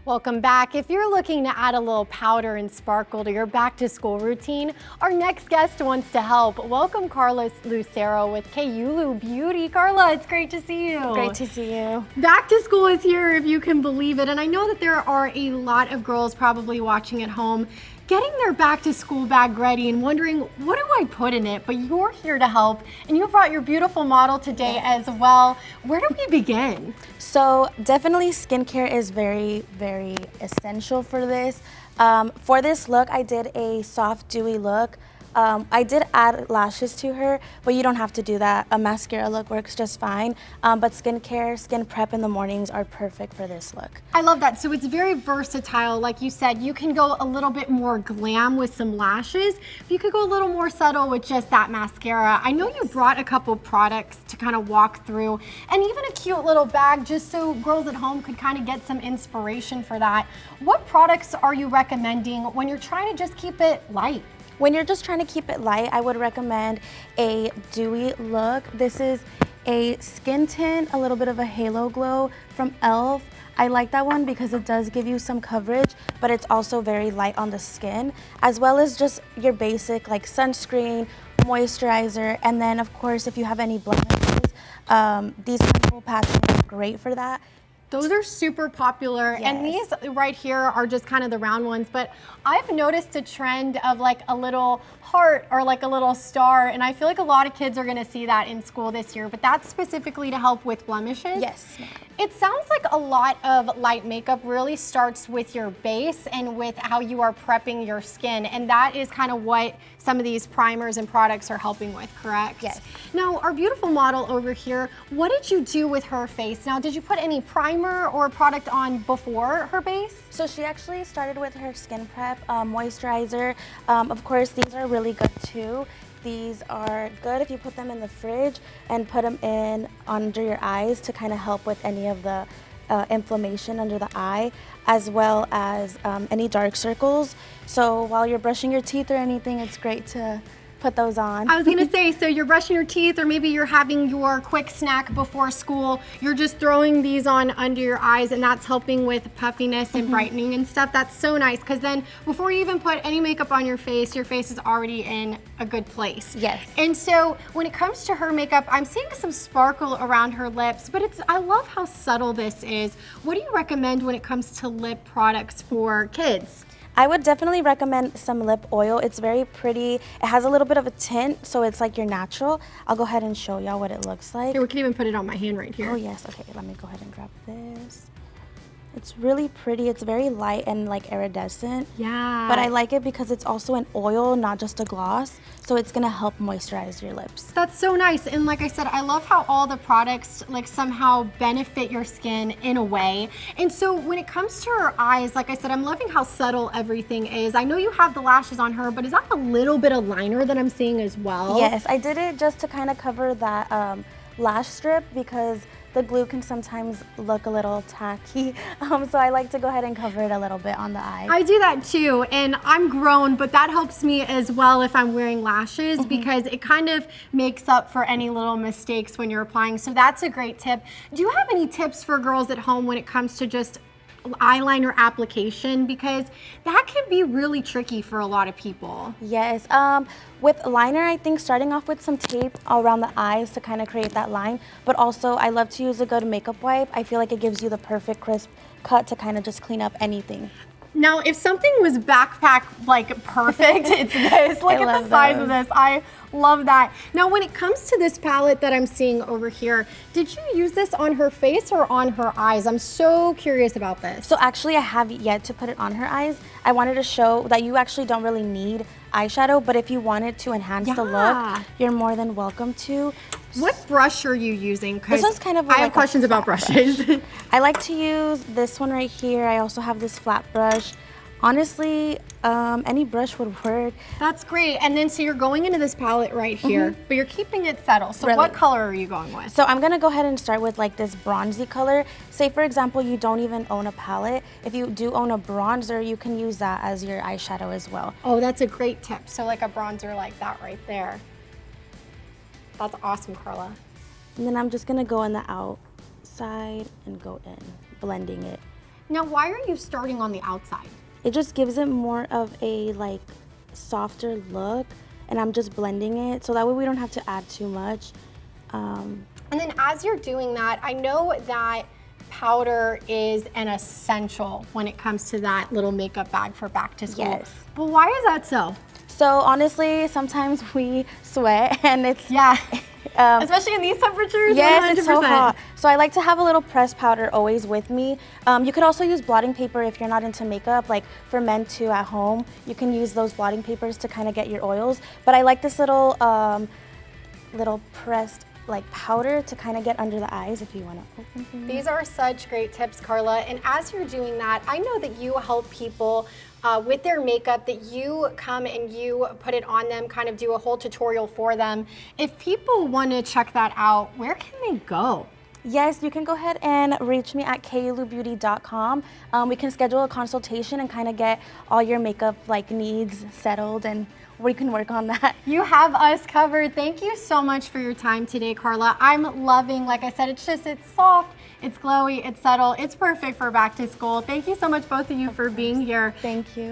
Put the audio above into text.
Welcome back. If you're looking to add a little powder and sparkle to your back to school routine, our next guest wants to help. Welcome Karla Lucero with Kayulu Beauty. Karla, it's great to see you. Great to see you. Back to school is here, if you can believe it. And I know that there are a lot of girls probably watching at home getting their back to school bag ready and wondering, what do I put in it? But you're here to help, and you brought your beautiful model today as well. Where do we begin? So definitely skincare is very, very essential for this. For this look, I did a soft, dewy look. I did add lashes to her, but you don't have to do that. A mascara look works just fine. But skincare, skin prep in the mornings are perfect for this look. I love that. So it's very versatile. Like you said, you can go a little bit more glam with some lashes. You could go a little more subtle with just that mascara. I know you brought a couple products to kind of walk through, and even a cute little bag just so girls at home could kind of get some inspiration for that. What products are you recommending when you're trying to just keep it light? When you're just trying to keep it light, I would recommend a dewy look. This is a skin tint, a little bit of a halo glow from e.l.f. I like that one because it does give you some coverage, but it's also very light on the skin, as well as just your basic like sunscreen, moisturizer, and then of course if you have any blemishes, these chemical patches are great for that. Those are super popular, Yes. and these right here are just kind of the round ones, but I've noticed a trend of like a little heart or like a little star, and I feel like a lot of kids are gonna see that in school this year, but that's specifically to help with blemishes? Yes. It sounds like a lot of light makeup really starts with your base and with how you are prepping your skin, and that is kind of what some of these primers and products are helping with, correct? Yes. Now, our beautiful model over here, what did you do with her face? Now, did you put any primer or product on before her base? So she actually started with her skin prep, moisturizer. Of course, these are really good too. These are good if you put them in the fridge and put them in under your eyes to kind of help with any of the inflammation under the eye, as well as any dark circles. So while you're brushing your teeth or anything, it's great to put those on. I was gonna say, so you're brushing your teeth, or maybe you're having your quick snack before school, you're just throwing these on under your eyes, and that's helping with puffiness and brightening and stuff. That's so nice, because then before you even put any makeup on your face is already in a good place. Yes. And so when it comes to her makeup, I'm seeing some sparkle around her lips, but I love how subtle this is. What do you recommend when it comes to lip products for kids? I would definitely recommend some lip oil. It's very pretty. It has a little bit of a tint, so it's like your natural. I'll go ahead and show y'all what it looks like. Here, we can even put it on my hand right here. Oh yes, okay, let me go ahead and grab this. It's really pretty. It's very light and like iridescent. Yeah. But I like it because it's also an oil, not just a gloss. So it's gonna help moisturize your lips. That's so nice. And like I said, I love how all the products like somehow benefit your skin in a way. And so when it comes to her eyes, like I said, I'm loving how subtle everything is. I know you have the lashes on her, but is that a little bit of liner that I'm seeing as well? Yes, I did it just to kind of cover that lash strip because the glue can sometimes look a little tacky. So I like to go ahead and cover it a little bit on the eye. I do that too, and I'm grown, but that helps me as well if I'm wearing lashes because it kind of makes up for any little mistakes when you're applying. So that's a great tip. Do you have any tips for girls at home when it comes to just eyeliner application, because that can be really tricky for a lot of people? Yes, with liner, I think starting off with some tape around the eyes to kind of create that line, but also I love to use a good makeup wipe. I feel like it gives you the perfect crisp cut to kind of just clean up anything. Now, if something was backpack like perfect, it's this. Look at the size of this. I love that. Now, when it comes to this palette that I'm seeing over here, did you use this on her face or on her eyes? I'm so curious about this. So actually, I have yet to put it on her eyes. I wanted to show that you actually don't really need eyeshadow, but if you wanted to enhance the look, you're more than welcome to. What brush are you using? This one's kind of I have questions about brushes. I like to use this one right here. I also have this flat brush. Honestly, any brush would work. That's great. And then so you're going into this palette right here, but you're keeping it subtle. So what color are you going with? So I'm gonna go ahead and start with like this bronzy color. Say for example, you don't even own a palette. If you do own a bronzer, you can use that as your eyeshadow as well. Oh, that's a great tip. So like a bronzer like that right there. That's awesome, Karla. And then I'm just gonna go on the outside and go in, blending it. Now, why are you starting on the outside? It just gives it more of a like softer look, and I'm just blending it so that way we don't have to add too much. And then as you're doing that, I know that powder is an essential when it comes to that little makeup bag for back to school. Yes. But why is that so? So honestly, sometimes we sweat and it's Yeah. Especially in these temperatures. yes, 100%. it's so hot. So I like to have a little pressed powder always with me. You could also use blotting paper if you're not into makeup, like for men too at home. You can use those blotting papers to kind of get your oils. But I like this little pressed like powder to kind of get under the eyes if you want to open things. These are such great tips, Karla. And as you're doing that, I know that you help people with their makeup, that you come and you put it on them, kind of do a whole tutorial for them. If people want to check that out, where can they go? Yes, you can go ahead and reach me at kulubeauty.com. We can schedule a consultation and kind of get all your makeup like needs settled, and we can work on that. You have us covered. Thank you so much for your time today, Karla. I'm loving, like I said, it's soft, it's glowy, it's subtle, it's perfect for back to school. Thank you so much, both of you, for being here. Thank you.